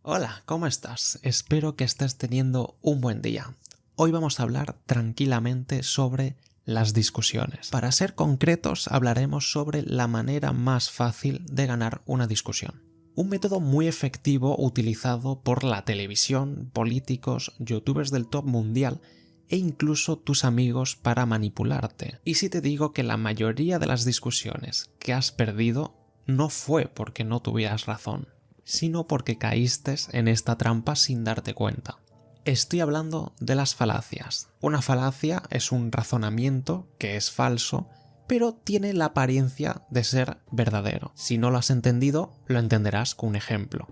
Hola, ¿cómo estás? Espero que estés teniendo un buen día. Hoy vamos a hablar tranquilamente sobre las discusiones. Para ser concretos, hablaremos sobre la manera más fácil de ganar una discusión. Un método muy efectivo utilizado por la televisión, políticos, youtubers del top mundial e incluso tus amigos para manipularte. Y si te digo que la mayoría de las discusiones que has perdido no fue porque no tuvieras razón, sino porque caíste en esta trampa sin darte cuenta. Estoy hablando de las falacias. Una falacia es un razonamiento que es falso, pero tiene la apariencia de ser verdadero. Si no lo has entendido, lo entenderás con un ejemplo.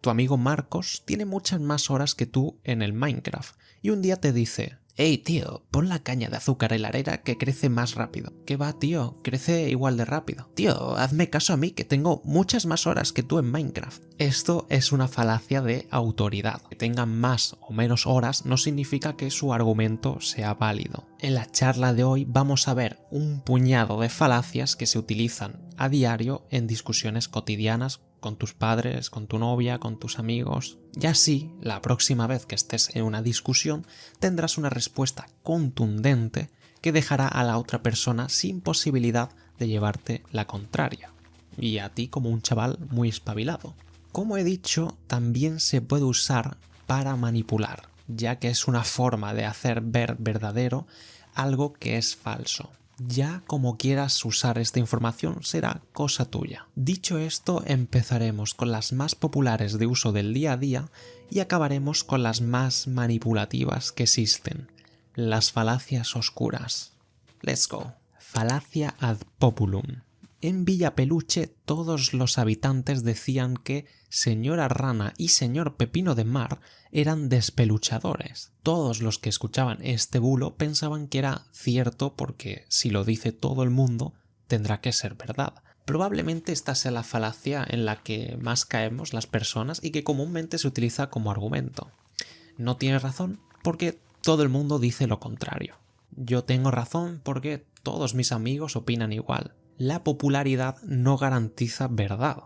Tu amigo Marcos tiene muchas más horas que tú en el Minecraft y un día te dice: «Hey tío, pon la caña de azúcar en la arena que crece más rápido». ¿Qué va, tío? Crece igual de rápido. Tío, hazme caso a mí que tengo muchas más horas que tú en Minecraft. Esto es una falacia de autoridad. Que tenga más o menos horas no significa que su argumento sea válido. En la charla de hoy vamos a ver un puñado de falacias que se utilizan a diario en discusiones cotidianas con tus padres, con tu novia, con tus amigos. Y así, la próxima vez que estés en una discusión, tendrás una respuesta contundente que dejará a la otra persona sin posibilidad de llevarte la contraria. Y a ti como un chaval muy espabilado. Como he dicho, también se puede usar para manipular, ya que es una forma de hacer ver verdadero algo que es falso. Ya como quieras usar esta información será cosa tuya. Dicho esto, empezaremos con las más populares de uso del día a día y acabaremos con las más manipulativas que existen, las falacias oscuras. Let's go. Falacia ad populum. En Villa Peluche todos los habitantes decían que señora Rana y señor Pepino de Mar eran despeluchadores. Todos los que escuchaban este bulo pensaban que era cierto porque si lo dice todo el mundo tendrá que ser verdad. Probablemente esta sea la falacia en la que más caemos las personas y que comúnmente se utiliza como argumento. No tienes razón porque todo el mundo dice lo contrario. Yo tengo razón porque todos mis amigos opinan igual. La popularidad no garantiza verdad.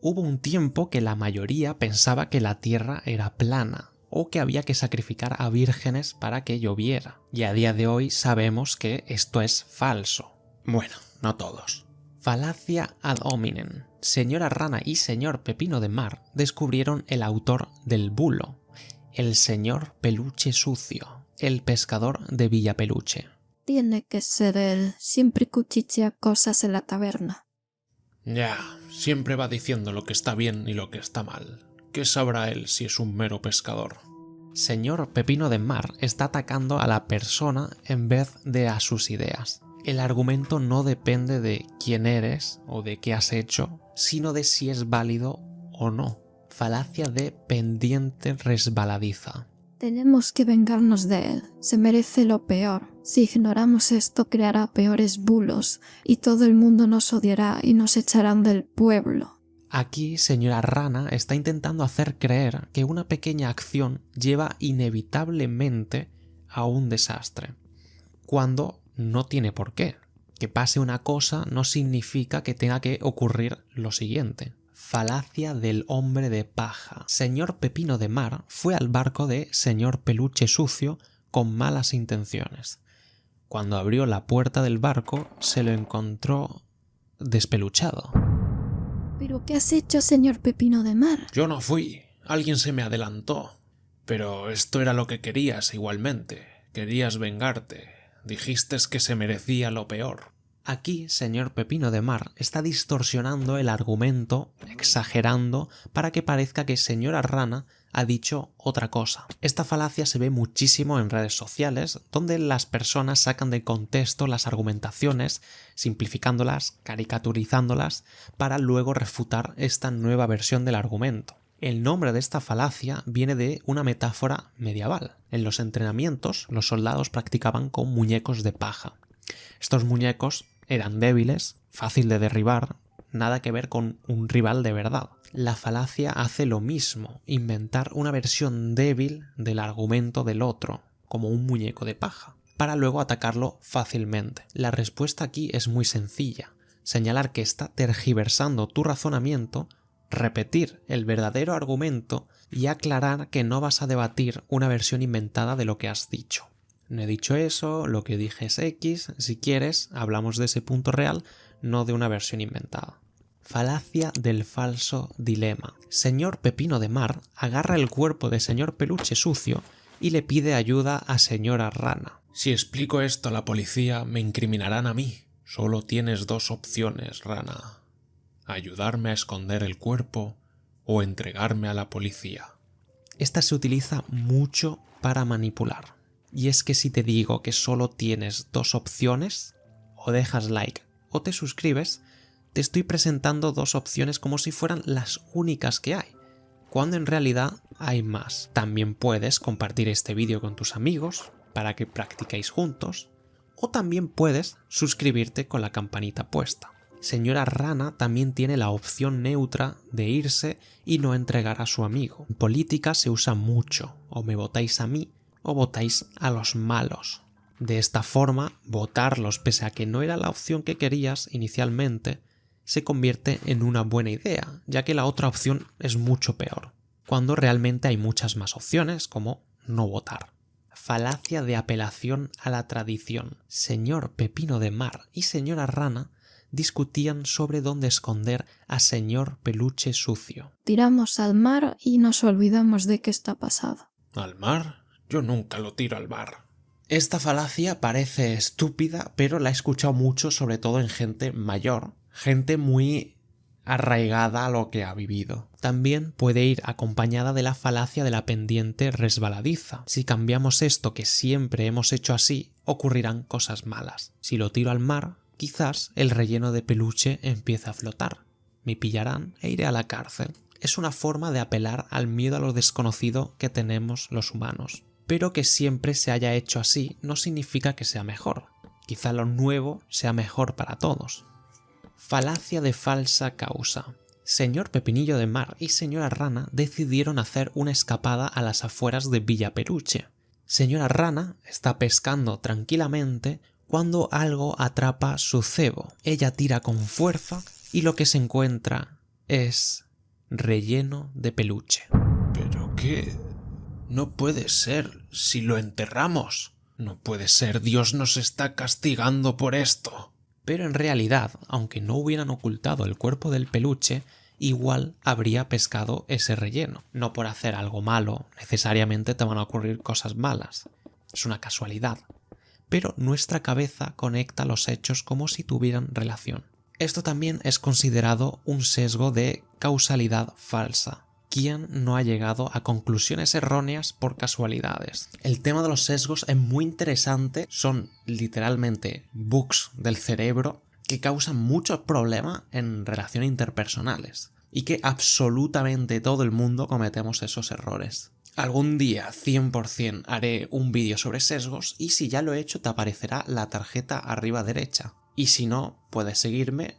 Hubo un tiempo que la mayoría pensaba que la Tierra era plana o que había que sacrificar a vírgenes para que lloviera. Y a día de hoy sabemos que esto es falso. Bueno, no todos. Falacia ad hominem. Señora Rana y señor Pepino de Mar descubrieron el autor del bulo, el señor Peluche Sucio, el pescador de Villa Peluche. Tiene que ser él, siempre cuchichea cosas en la taberna. Ya, siempre va diciendo lo que está bien y lo que está mal. ¿Qué sabrá él si es un mero pescador? Señor Pepino de Mar está atacando a la persona en vez de a sus ideas. El argumento no depende de quién eres o de qué has hecho, sino de si es válido o no. Falacia de pendiente resbaladiza. Tenemos que vengarnos de él, se merece lo peor. Si ignoramos esto creará peores bulos y todo el mundo nos odiará y nos echarán del pueblo. Aquí, señora Rana está intentando hacer creer que una pequeña acción lleva inevitablemente a un desastre, cuando no tiene por qué. Que pase una cosa no significa que tenga que ocurrir lo siguiente. Falacia del hombre de paja. Señor Pepino de Mar fue al barco de señor Peluche Sucio con malas intenciones. Cuando abrió la puerta del barco se lo encontró despeluchado. ¿Pero qué has hecho, señor Pepino de Mar? Yo no fui, alguien se me adelantó. Pero esto era lo que querías igualmente. Querías vengarte. Dijiste que se merecía lo peor. Aquí, señor Pepino de Mar está distorsionando el argumento, exagerando, para que parezca que señora Rana ha dicho otra cosa. Esta falacia se ve muchísimo en redes sociales, donde las personas sacan de contexto las argumentaciones, simplificándolas, caricaturizándolas, para luego refutar esta nueva versión del argumento. El nombre de esta falacia viene de una metáfora medieval. En los entrenamientos, los soldados practicaban con muñecos de paja. Estos muñecos eran débiles, fácil de derribar, nada que ver con un rival de verdad. La falacia hace lo mismo, inventar una versión débil del argumento del otro, como un muñeco de paja, para luego atacarlo fácilmente. La respuesta aquí es muy sencilla: señalar que está tergiversando tu razonamiento, repetir el verdadero argumento y aclarar que no vas a debatir una versión inventada de lo que has dicho. No he dicho eso, lo que dije es X, si quieres, hablamos de ese punto real, no de una versión inventada. Falacia del falso dilema. Señor Pepino de Mar agarra el cuerpo de señor Peluche sucio y le pide ayuda a señora Rana. Si explico esto a la policía, me incriminarán a mí. Solo tienes dos opciones, Rana. Ayudarme a esconder el cuerpo o entregarme a la policía. Esta se utiliza mucho para manipular. Y es que si te digo que solo tienes dos opciones, o dejas like o te suscribes, te estoy presentando dos opciones como si fueran las únicas que hay, cuando en realidad hay más. También puedes compartir este vídeo con tus amigos para que practiquéis juntos, o también puedes suscribirte con la campanita puesta. Señora Rana también tiene la opción neutra de irse y no entregar a su amigo. En política se usa mucho, o me votáis a mí o votáis a los malos. De esta forma, votarlos pese a que no era la opción que querías inicialmente, se convierte en una buena idea, ya que la otra opción es mucho peor, cuando realmente hay muchas más opciones, como no votar. Falacia de apelación a la tradición. Señor Pepino de Mar y señora Rana discutían sobre dónde esconder a señor Peluche sucio. Tiramos al mar y nos olvidamos de que está pasado. ¿Al mar? Yo nunca lo tiro al mar. Esta falacia parece estúpida, pero la he escuchado mucho, sobre todo en gente mayor, gente muy arraigada a lo que ha vivido. También puede ir acompañada de la falacia de la pendiente resbaladiza. Si cambiamos esto que siempre hemos hecho así, ocurrirán cosas malas. Si lo tiro al mar, quizás el relleno de peluche empiece a flotar. Me pillarán e iré a la cárcel. Es una forma de apelar al miedo a lo desconocido que tenemos los humanos. Pero que siempre se haya hecho así no significa que sea mejor. Quizá lo nuevo sea mejor para todos. Falacia de falsa causa. Señor Pepinillo de Mar y señora Rana decidieron hacer una escapada a las afueras de Villa Peluche. Señora Rana está pescando tranquilamente cuando algo atrapa su cebo. Ella tira con fuerza y lo que se encuentra es relleno de peluche. ¿Pero qué? No puede ser, si lo enterramos. No puede ser, Dios nos está castigando por esto. Pero en realidad, aunque no hubieran ocultado el cuerpo del peluche, igual habría pescado ese relleno. No por hacer algo malo, necesariamente te van a ocurrir cosas malas. Es una casualidad. Pero nuestra cabeza conecta los hechos como si tuvieran relación. Esto también es considerado un sesgo de causalidad falsa. ¿Quién no ha llegado a conclusiones erróneas por casualidades? El tema de los sesgos es muy interesante, son literalmente bugs del cerebro que causan muchos problemas en relaciones interpersonales y que absolutamente todo el mundo cometemos esos errores. Algún día 100% haré un vídeo sobre sesgos y si ya lo he hecho te aparecerá la tarjeta arriba derecha y si no puedes seguirme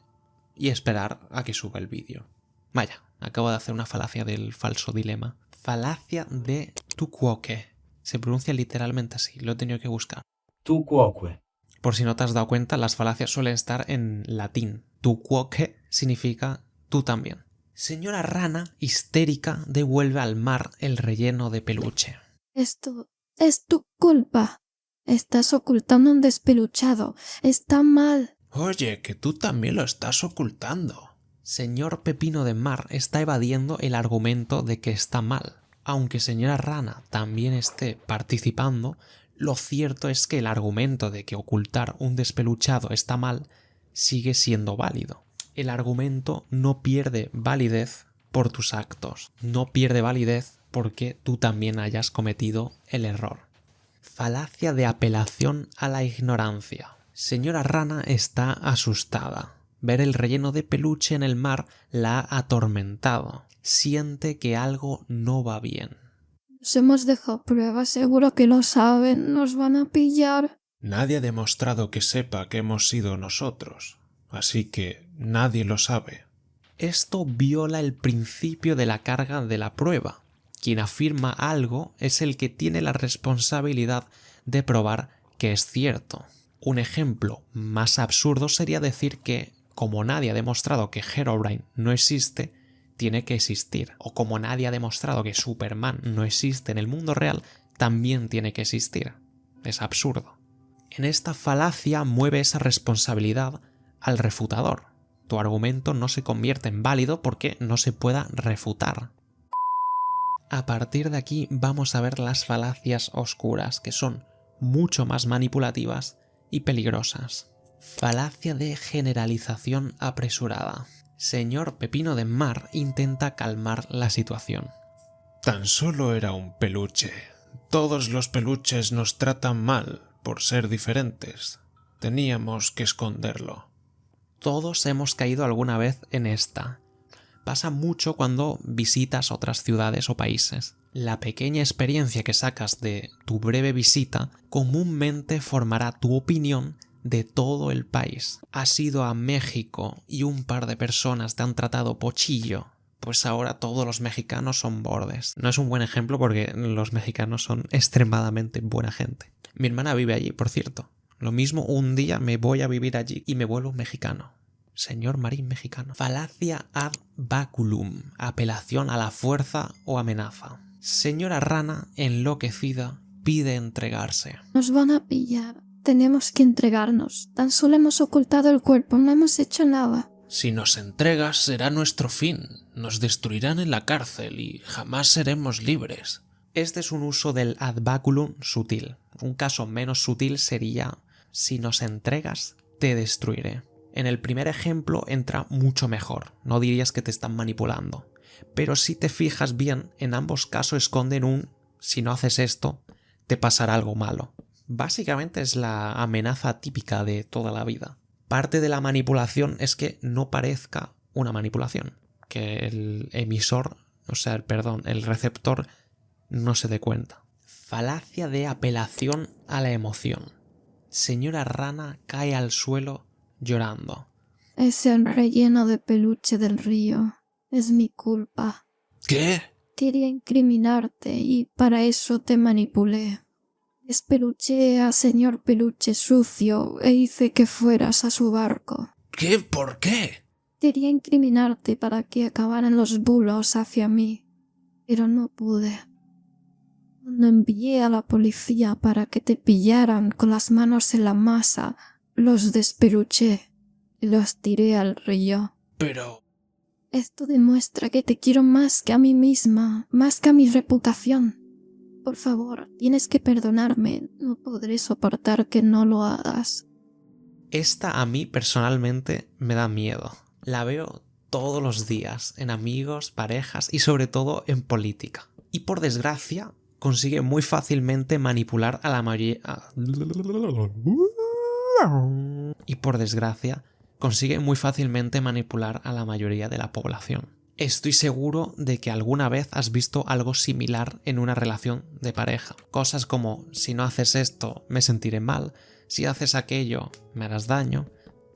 y esperar a que suba el vídeo. Vaya, acabo de hacer una falacia del falso dilema. Falacia de tu quoque. Se pronuncia literalmente así, lo he tenido que buscar. Tu quoque. Por si no te has dado cuenta, las falacias suelen estar en latín. Tu quoque significa tú también. Señora Rana, histérica, devuelve al mar el relleno de peluche. Esto es tu culpa. Estás ocultando un despeluchado. Está mal. Oye, que tú también lo estás ocultando. Señor Pepino de Mar está evadiendo el argumento de que está mal. Aunque señora Rana también esté participando, lo cierto es que el argumento de que ocultar un despeluchado está mal sigue siendo válido. El argumento no pierde validez por tus actos, no pierde validez porque tú también hayas cometido el error. Falacia de apelación a la ignorancia. Señora Rana está asustada. Ver el relleno de peluche en el mar la ha atormentado. Siente que algo no va bien. Nos hemos dejado pruebas, seguro que lo saben. Nos van a pillar. Nadie ha demostrado que sepa que hemos sido nosotros, así que nadie lo sabe. Esto viola el principio de la carga de la prueba. Quien afirma algo es el que tiene la responsabilidad de probar que es cierto. Un ejemplo más absurdo sería decir que, como nadie ha demostrado que Herobrine no existe, tiene que existir. O como nadie ha demostrado que Superman no existe en el mundo real, también tiene que existir. Es absurdo. En esta falacia mueve esa responsabilidad al refutador. Tu argumento no se convierte en válido porque no se pueda refutar. A partir de aquí vamos a ver las falacias oscuras, que son mucho más manipulativas y peligrosas. Falacia de generalización apresurada. Señor Pepino de Mar intenta calmar la situación. Tan solo era un peluche. Todos los peluches nos tratan mal por ser diferentes. Teníamos que esconderlo. Todos hemos caído alguna vez en esta. Pasa mucho cuando visitas otras ciudades o países. La pequeña experiencia que sacas de tu breve visita comúnmente formará tu opinión de todo el país. Has ido a México y un par de personas te han tratado pochillo, pues ahora todos los mexicanos son bordes. No es un buen ejemplo porque los mexicanos son extremadamente buena gente. Mi hermana vive allí, por cierto. Lo mismo, un día me voy a vivir allí y me vuelvo mexicano. Señor Marín mexicano. Falacia ad baculum. Apelación a la fuerza o amenaza. Señora Rana, enloquecida, pide entregarse. Nos van a pillar. Tenemos que entregarnos. Tan solo hemos ocultado el cuerpo, no hemos hecho nada. Si nos entregas será nuestro fin. Nos destruirán en la cárcel y jamás seremos libres. Este es un uso del ad baculum sutil. Un caso menos sutil sería: si nos entregas, te destruiré. En el primer ejemplo entra mucho mejor, no dirías que te están manipulando. Pero si te fijas bien, en ambos casos esconden un: si no haces esto, te pasará algo malo. Básicamente es la amenaza típica de toda la vida. Parte de la manipulación es que no parezca una manipulación, que el emisor, el receptor no se dé cuenta. Falacia de apelación a la emoción. Señora Rana cae al suelo llorando. Ese relleno de peluche del río es mi culpa. ¿Qué? Quería incriminarte y para eso te manipulé. Despeluché a señor Peluche sucio e hice que fueras a su barco. ¿Qué? ¿Por qué? Quería incriminarte para que acabaran los bulos hacia mí, pero no pude. Cuando envié a la policía para que te pillaran con las manos en la masa, los despeluché y los tiré al río. Pero... Esto demuestra que te quiero más que a mí misma, más que a mi reputación. Por favor, tienes que perdonarme, no podré soportar que no lo hagas. Esta a mí personalmente me da miedo. La veo todos los días en amigos, parejas y sobre todo en política. Y por desgracia consigue muy fácilmente manipular a la mayoría... Y por desgracia consigue muy fácilmente manipular a la mayoría de la población. Estoy seguro de que alguna vez has visto algo similar en una relación de pareja. Cosas como: si no haces esto, me sentiré mal, si haces aquello, me harás daño,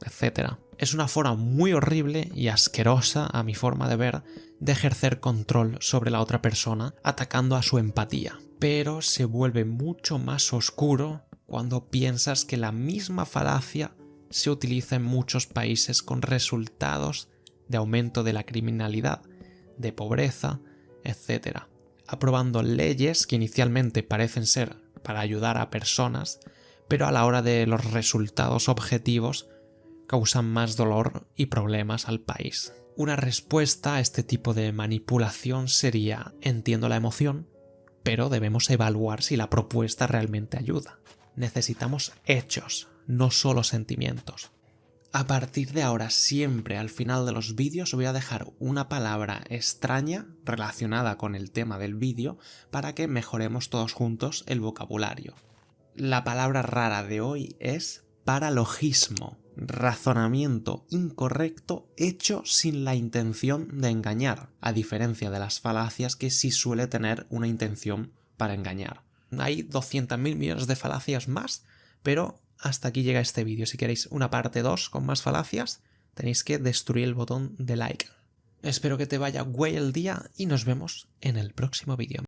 etc. Es una forma muy horrible y asquerosa, a mi forma de ver, de ejercer control sobre la otra persona, atacando a su empatía. Pero se vuelve mucho más oscuro cuando piensas que la misma falacia se utiliza en muchos países con resultados de aumento de la criminalidad, de pobreza, etc. Aprobando leyes que inicialmente parecen ser para ayudar a personas, pero a la hora de los resultados objetivos causan más dolor y problemas al país. Una respuesta a este tipo de manipulación sería: entiendo la emoción, pero debemos evaluar si la propuesta realmente ayuda. Necesitamos hechos, no solo sentimientos. A partir de ahora, siempre al final de los vídeos voy a dejar una palabra extraña relacionada con el tema del vídeo para que mejoremos todos juntos el vocabulario. La palabra rara de hoy es paralogismo, razonamiento incorrecto hecho sin la intención de engañar, a diferencia de las falacias que sí suele tener una intención para engañar. Hay 200.000 millones de falacias más, pero hasta aquí llega este vídeo. Si queréis una parte 2 con más falacias, tenéis que destruir el botón de like. Espero que te vaya guay el día y nos vemos en el próximo vídeo.